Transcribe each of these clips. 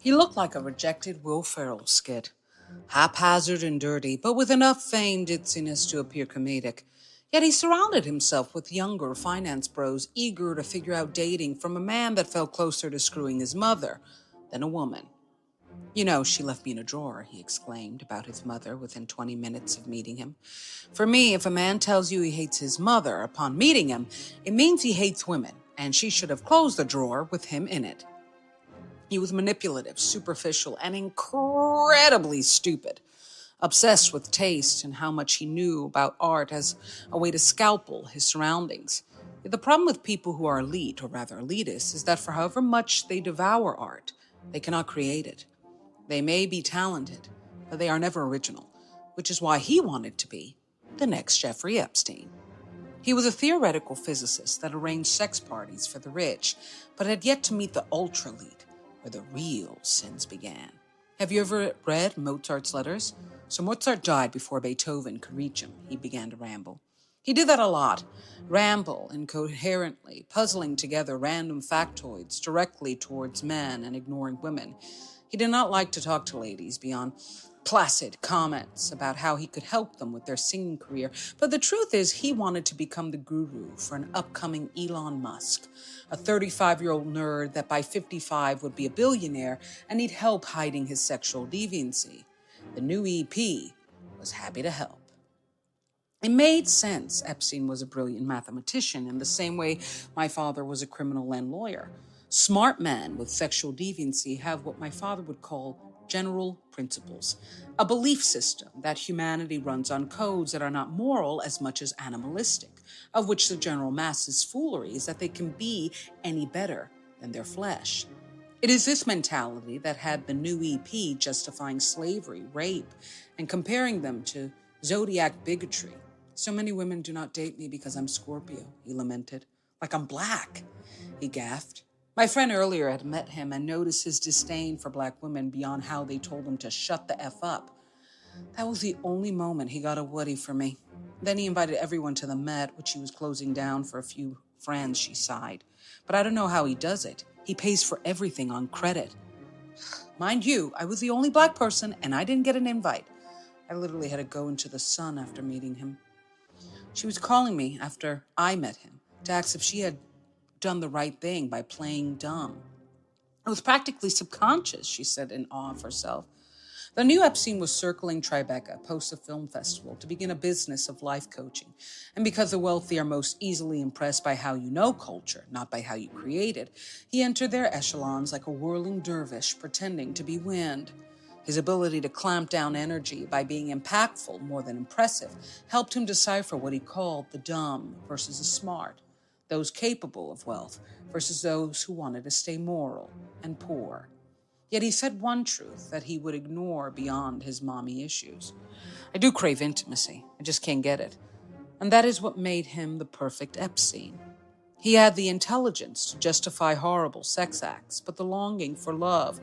He looked like a rejected Will Ferrell skit. Haphazard and dirty, but with enough feigned ditziness to appear comedic. Yet he surrounded himself with younger finance bros eager to figure out dating from a man that felt closer to screwing his mother than a woman. You know, she left me in a drawer, he exclaimed about his mother within 20 minutes of meeting him. For me, if a man tells you he hates his mother upon meeting him, it means he hates women, and she should have closed the drawer with him in it. He was manipulative, superficial, and incredibly stupid, obsessed with taste and how much he knew about art as a way to scalpel his surroundings. The problem with people who are elite, or rather elitist, is that for however much they devour art, they cannot create it. They may be talented, but they are never original, which is why he wanted to be the next Jeffrey Epstein. He was a theoretical physicist that arranged sex parties for the rich, but had yet to meet the ultra-elite, where the real sins began. Have you ever read Mozart's letters? So Mozart died before Beethoven could reach him, he began to ramble. He did that a lot, ramble incoherently, puzzling together random factoids directly towards men and ignoring women. He did not like to talk to ladies beyond placid comments about how he could help them with their singing career. But the truth is, he wanted to become the guru for an upcoming Elon Musk, a 35-year-old nerd that by 55 would be a billionaire and need help hiding his sexual deviancy. The new EP was happy to help. It made sense. Epstein was a brilliant mathematician in the same way my father was a criminal and lawyer. Smart men with sexual deviancy have what my father would call general principles, a belief system that humanity runs on codes that are not moral as much as animalistic, of which the general mass's foolery is that they can be any better than their flesh. It is this mentality that had the new EP justifying slavery, rape, and comparing them to zodiac bigotry. So many women do not date me because I'm Scorpio, he lamented. Like I'm black, he gasped. My friend earlier had met him and noticed his disdain for black women beyond how they told him to shut the F up. That was the only moment he got a woody for me. Then he invited everyone to the Met, which he was closing down for a few friends, she sighed. But I don't know how he does it. He pays for everything on credit. Mind you, I was the only black person and I didn't get an invite. I literally had to go into the sun after meeting him. She was calling me after I met him to ask if she had done the right thing by playing dumb. It was practically subconscious, she said in awe of herself. The new Epstein was circling Tribeca post a film festival to begin a business of life coaching. And because the wealthy are most easily impressed by how you know culture, not by how you create it, he entered their echelons like a whirling dervish pretending to be wind. His ability to clamp down energy by being impactful more than impressive helped him decipher what he called the dumb versus the smart, those capable of wealth versus those who wanted to stay moral and poor. Yet he said one truth that he would ignore beyond his mommy issues. I do crave intimacy. I just can't get it. And that is what made him the perfect Epstein. He had the intelligence to justify horrible sex acts, but the longing for love,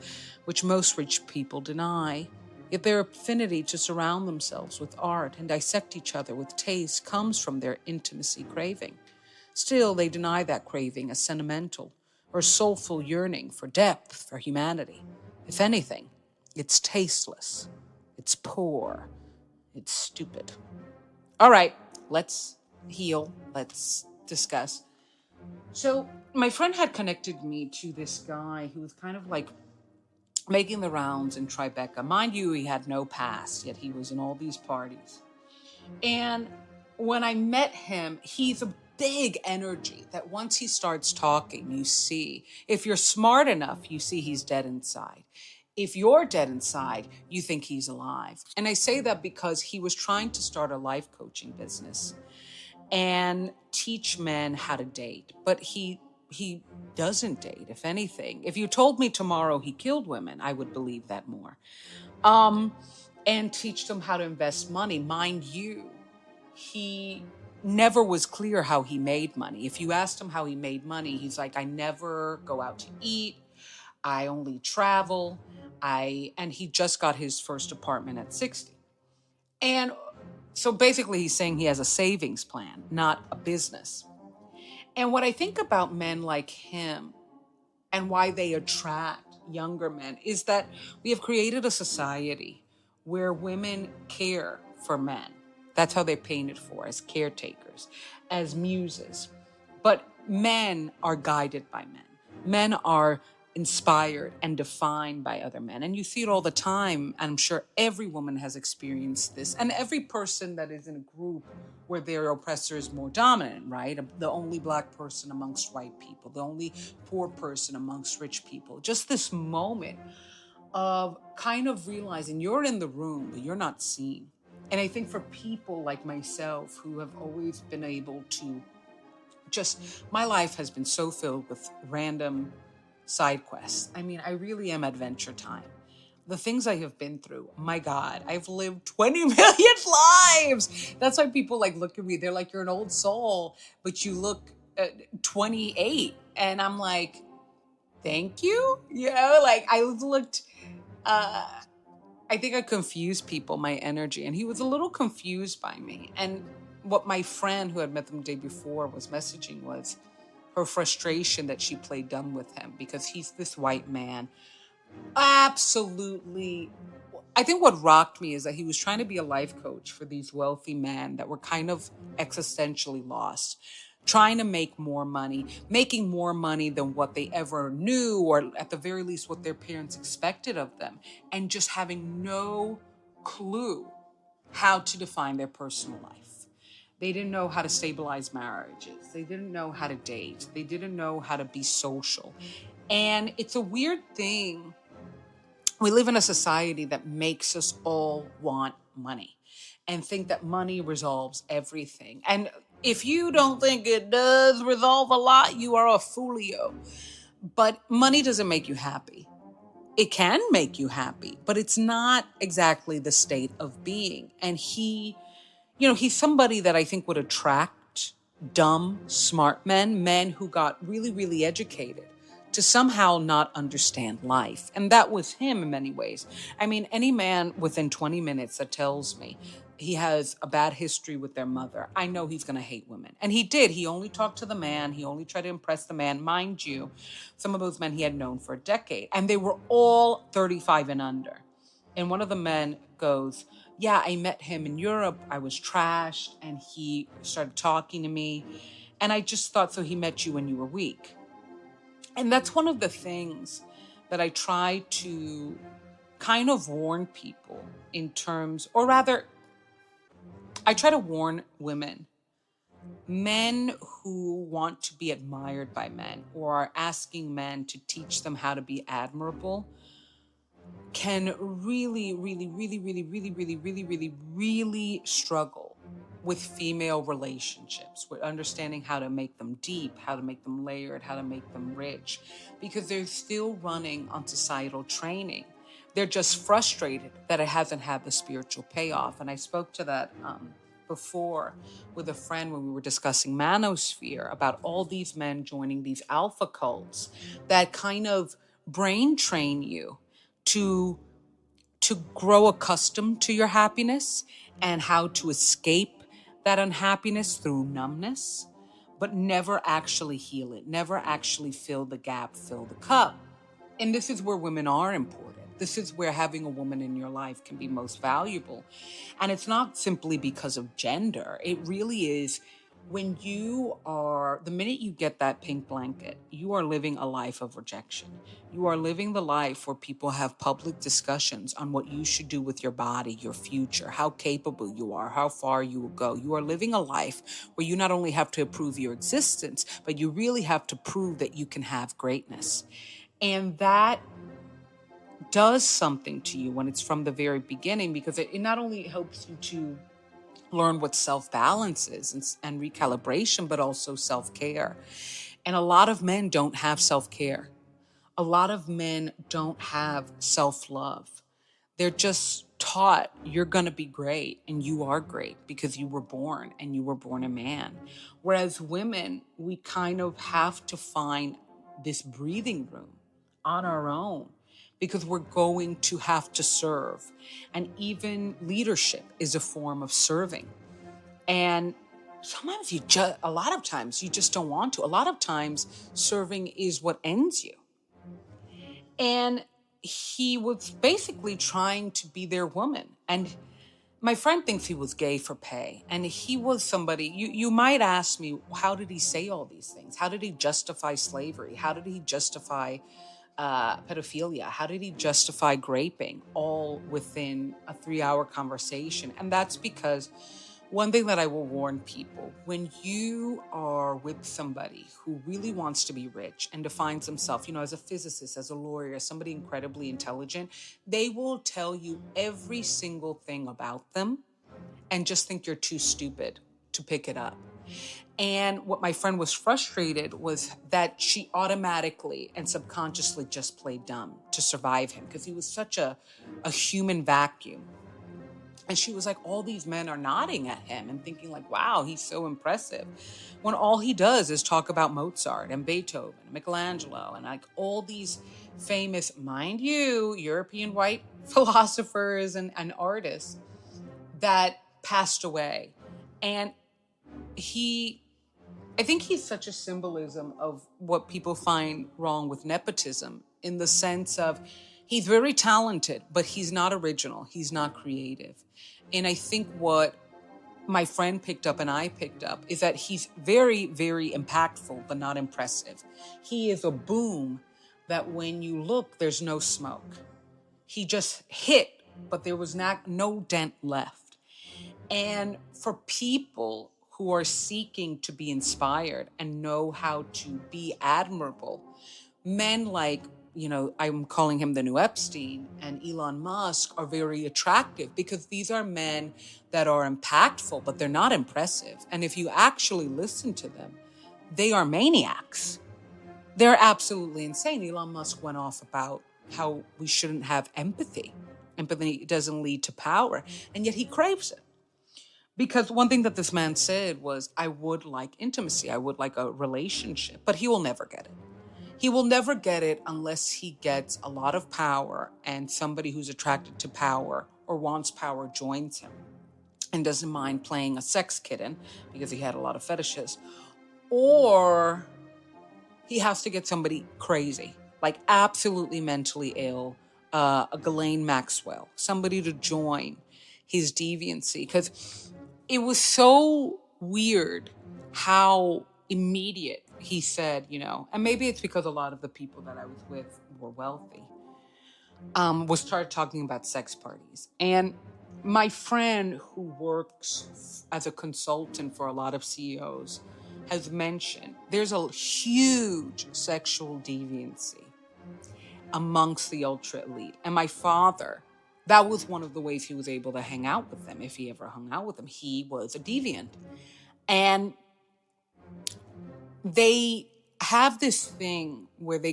which most rich people deny. Yet their affinity to surround themselves with art and dissect each other with taste comes from their intimacy craving. Still, they deny that craving as sentimental or soulful yearning for depth, for humanity. If anything, it's tasteless, it's poor, it's stupid. All right, let's heal, let's discuss. So my friend had connected me to this guy who was kind of like making the rounds in Tribeca. Mind you, he had no past, yet he was in all these parties. And when I met him, he's a big energy that once he starts talking, you see. If you're smart enough, you see he's dead inside. If you're dead inside, you think he's alive. And I say that because he was trying to start a life coaching business and teach men how to date. But he doesn't date, if anything. If you told me tomorrow he killed women, I would believe that more. And teach them how to invest money. Mind you, he never was clear how he made money. If you asked him how he made money, he's like, I never go out to eat. I only travel. And he just got his first apartment at 60. And so basically he's saying he has a savings plan, not a business. And what I think about men like him and why they attract younger men is that we have created a society where women care for men. That's how they're painted for, as caretakers, as muses. But men are guided by men. Men are inspired and defined by other men. And you see it all the time. And I'm sure every woman has experienced this. And every person that is in a group where their oppressor is more dominant, right? The only Black person amongst white people, the only poor person amongst rich people. Just this moment of kind of realizing you're in the room, but you're not seen. And I think for people like myself who have always been able to my life has been so filled with random side quests. I mean, I really am Adventure Time. The things I have been through, my God, I've lived 20 million lives. That's why people look at me. They're like, you're an old soul, but you look 28. And I'm like, thank you. I looked, I think I confused people, my energy, and he was a little confused by me. And what my friend who had met them the day before was messaging was her frustration that she played dumb with him because he's this white man. Absolutely. I think what rocked me is that he was trying to be a life coach for these wealthy men that were kind of existentially lost, trying to make more money, making more money than what they ever knew, or at the very least what their parents expected of them, and just having no clue how to define their personal life. They didn't know how to stabilize marriages. They didn't know how to date. They didn't know how to be social. And it's a weird thing. We live in a society that makes us all want money and think that money resolves everything. And if you don't think it does resolve a lot, you are a foolio. But money doesn't make you happy. It can make you happy, but it's not exactly the state of being. And he's somebody that I think would attract dumb, smart men who got really, really educated to somehow not understand life. And that was him in many ways. I mean, any man within 20 minutes that tells me he has a bad history with their mother, I know he's going to hate women. And he did. He only talked to the man. He only tried to impress the man. Mind you, some of those men he had known for a decade. And they were all 35 and under. And one of the men goes, yeah, I met him in Europe. I was trashed. And he started talking to me. And I just thought, so he met you when you were weak. And that's one of the things that I try to kind of warn people in terms, or rather, I try to warn women, men who want to be admired by men or are asking men to teach them how to be admirable can really, really, really, really, really, really, really, really, really struggle with female relationships, with understanding how to make them deep, how to make them layered, how to make them rich, because they're still running on societal training. They're just frustrated that it hasn't had the spiritual payoff. And I spoke to that before with a friend when we were discussing manosphere about all these men joining these alpha cults that kind of brain train you to grow accustomed to your happiness and how to escape that unhappiness through numbness, but never actually heal it, never actually fill the gap, fill the cup. And this is where women are important. This is where having a woman in your life can be most valuable. And it's not simply because of gender. It really is when the minute you get that pink blanket, you are living a life of rejection. You are living the life where people have public discussions on what you should do with your body, your future, how capable you are, how far you will go. You are living a life where you not only have to prove your existence, but you really have to prove that you can have greatness. And that does something to you when it's from the very beginning, because it not only helps you to learn what self-balance is and recalibration, but also self-care. And a lot of men don't have self-care. A lot of men don't have self-love. They're just taught you're going to be great, and you are great because you were born a man. Whereas women, we kind of have to find this breathing room on our own, because we're going to have to serve. And even leadership is a form of serving. And sometimes a lot of times you just don't want to. A lot of times serving is what ends you. And he was basically trying to be their woman. And my friend thinks he was gay for pay. And he was somebody, you might ask me, how did he say all these things? How did he justify slavery? How did he justify pedophilia? How did he justify raping, all within a 3-hour conversation? And that's because one thing that I will warn people, when you are with somebody who really wants to be rich and defines himself, as a physicist, as a lawyer, as somebody incredibly intelligent, they will tell you every single thing about them and just think you're too stupid to pick it up. And what my friend was frustrated was that she automatically and subconsciously just played dumb to survive him because he was such a human vacuum. And she was like, all these men are nodding at him and thinking like, wow, he's so impressive. When all he does is talk about Mozart and Beethoven and Michelangelo and like all these famous, mind you, European white philosophers and artists that passed away. And I think he's such a symbolism of what people find wrong with nepotism, in the sense of he's very talented, but he's not original. He's not creative. And I think what my friend picked up and I picked up is that he's very, very impactful, but not impressive. He is a boom that when you look, there's no smoke. He just hit, but there was no dent left. And for people who are seeking to be inspired and know how to be admirable, men like, I'm calling him the new Epstein, and Elon Musk are very attractive because these are men that are impactful, but they're not impressive. And if you actually listen to them, they are maniacs. They're absolutely insane. Elon Musk went off about how we shouldn't have empathy. Empathy doesn't lead to power, and yet he craves it. Because one thing that this man said was, I would like intimacy. I would like a relationship, but he will never get it. He will never get it unless he gets a lot of power and somebody who's attracted to power or wants power joins him and doesn't mind playing a sex kitten because he had a lot of fetishes. Or he has to get somebody crazy, like absolutely mentally ill, a Ghislaine Maxwell, somebody to join his deviancy. Because it was so weird how immediate he said, and maybe it's because a lot of the people that I was with were wealthy, was started talking about sex parties. And my friend who works as a consultant for a lot of CEOs has mentioned there's a huge sexual deviancy amongst the ultra elite. And my father, that was one of the ways he was able to hang out with them. If he ever hung out with them, he was a deviant. And they have this thing where they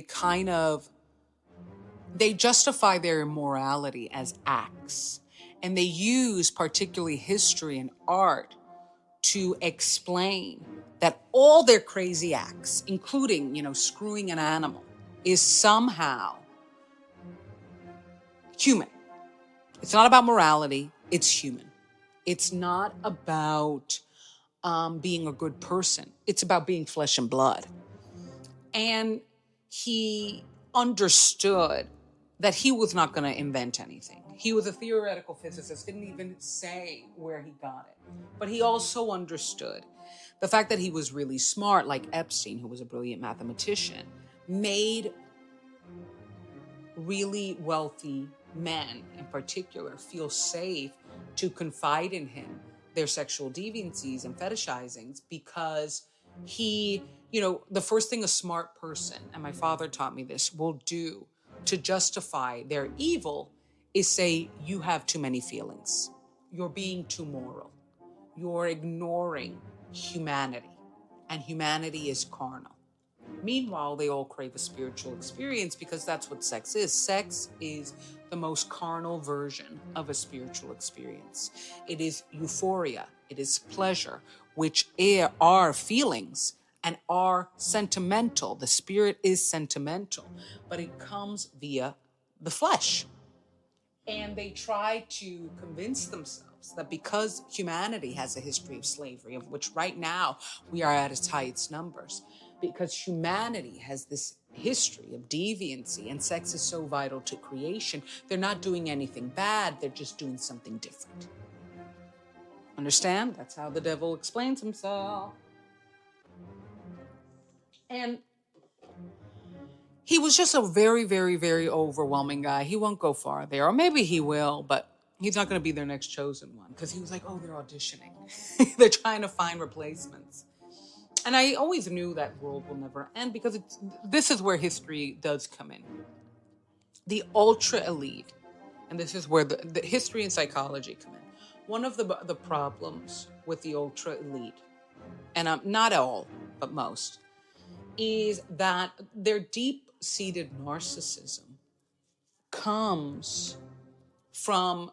justify their immorality as acts. And they use particularly history and art to explain that all their crazy acts, including, screwing an animal, is somehow human. It's not about morality, it's human. It's not about being a good person. It's about being flesh and blood. And he understood that he was not going to invent anything. He was a theoretical physicist, didn't even say where he got it. But he also understood the fact that he was really smart, like Epstein, who was a brilliant mathematician, made really wealthy men in particular feel safe to confide in him their sexual deviancies and fetishizings, because he, the first thing a smart person, and my father taught me this, will do to justify their evil is say, you have too many feelings. You're being too moral. You're ignoring humanity, and humanity is carnal. Meanwhile, they all crave a spiritual experience because that's what sex is. Sex is the most carnal version of a spiritual experience. It is euphoria. It is pleasure, which are feelings and are sentimental. The spirit is sentimental, but it comes via the flesh. And they try to convince themselves that because humanity has a history of slavery, of which right now we are at its highest numbers, because humanity has this history of deviancy and sex is so vital to creation. They're not doing anything bad. They're just doing something different. Understand? That's how the devil explains himself. And he was just a very, very, very overwhelming guy. He won't go far there, or maybe he will, but he's not going to be their next chosen one, because he was like, oh, they're auditioning. They're trying to find replacements. And I always knew that world will never end, because this is where history does come in. The ultra elite, and this is where the history and psychology come in. One of the problems with the ultra elite, and not all, but most, is that their deep-seated narcissism comes from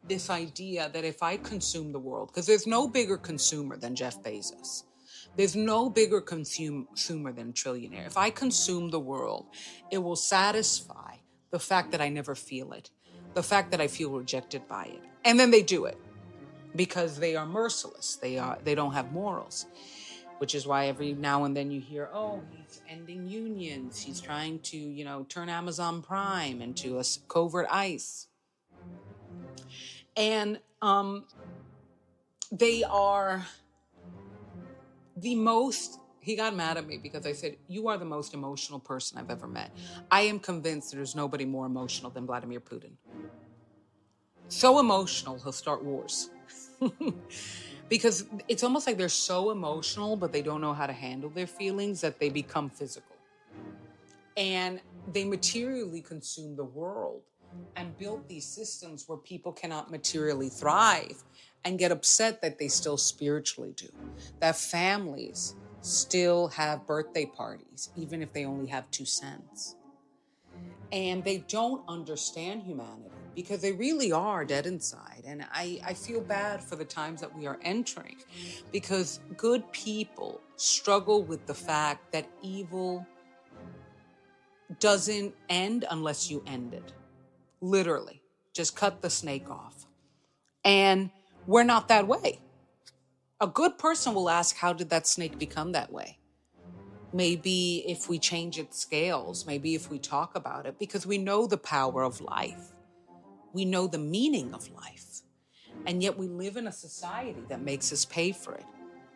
this idea that if I consume the world, because there's no bigger consumer than Jeff Bezos. There's no bigger consumer than a trillionaire. If I consume the world, it will satisfy the fact that I never feel it, the fact that I feel rejected by it. And then they do it because they are merciless. They don't have morals, which is why every now and then you hear, oh, he's ending unions. He's trying to, turn Amazon Prime into a covert ICE. And they are the most, he got mad at me because I said, you are the most emotional person I've ever met. I am convinced there's nobody more emotional than Vladimir Putin. So emotional, he'll start wars. Because it's almost like they're so emotional, but they don't know how to handle their feelings, that they become physical. And they materially consume the world and build these systems where people cannot materially thrive and get upset that they still spiritually do. That families still have birthday parties, even if they only have 2 cents. And they don't understand humanity because they really are dead inside. And I feel bad for the times that we are entering, because good people struggle with the fact that evil doesn't end unless you end it. Literally, just cut the snake off. And we're not that way. A good person will ask, how did that snake become that way? Maybe if we change its scales, maybe if we talk about it, because we know the power of life. We know the meaning of life. And yet we live in a society that makes us pay for it.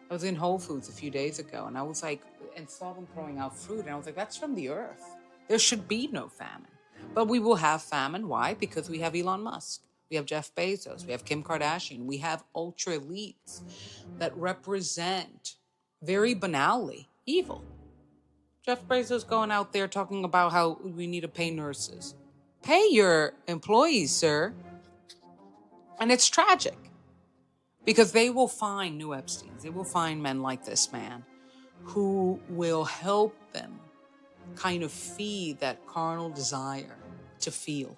I was in Whole Foods a few days ago, and I was like, and saw them throwing out fruit, and I was like, that's from the earth. There should be no famine. But we will have famine. Why? Because we have Elon Musk. We have Jeff Bezos. We have Kim Kardashian. We have ultra elites that represent, very banally, evil. Jeff Bezos going out there talking about how we need to pay nurses. Pay your employees, sir. And it's tragic, because they will find new Epsteins. They will find men like this man who will help them kind of feed that carnal desire to feel,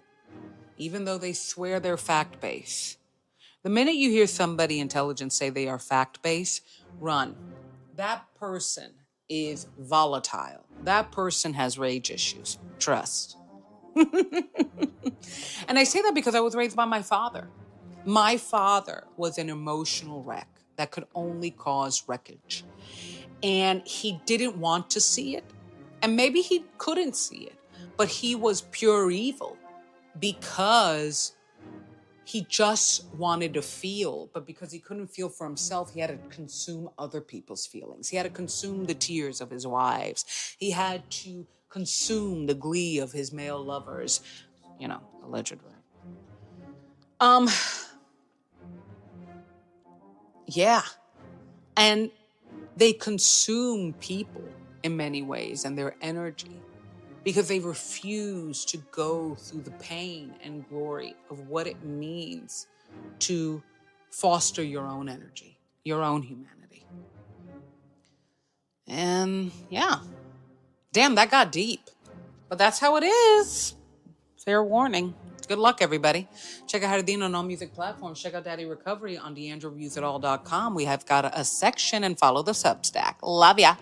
even though they swear they're fact-based. The minute you hear somebody intelligent say they are fact-based, run. That person is volatile. That person has rage issues. Trust. And I say that because I was raised by my father. My father was an emotional wreck that could only cause wreckage. And he didn't want to see it. And maybe he couldn't see it. But he was pure evil because he just wanted to feel. But because he couldn't feel for himself, he had to consume other people's feelings. He had to consume the tears of his wives. He had to consume the glee of his male lovers, allegedly. Yeah. And they consume people in many ways and their energy, because they refuse to go through the pain and glory of what it means to foster your own energy, your own humanity. And yeah, damn, that got deep. But that's how it is. Fair warning. Good luck, everybody. Check out Hadidin on all music platforms. Check out Daddy Recovery on DeAndreReviewsItAll.com. We have got a section, and follow the Substack. Love ya.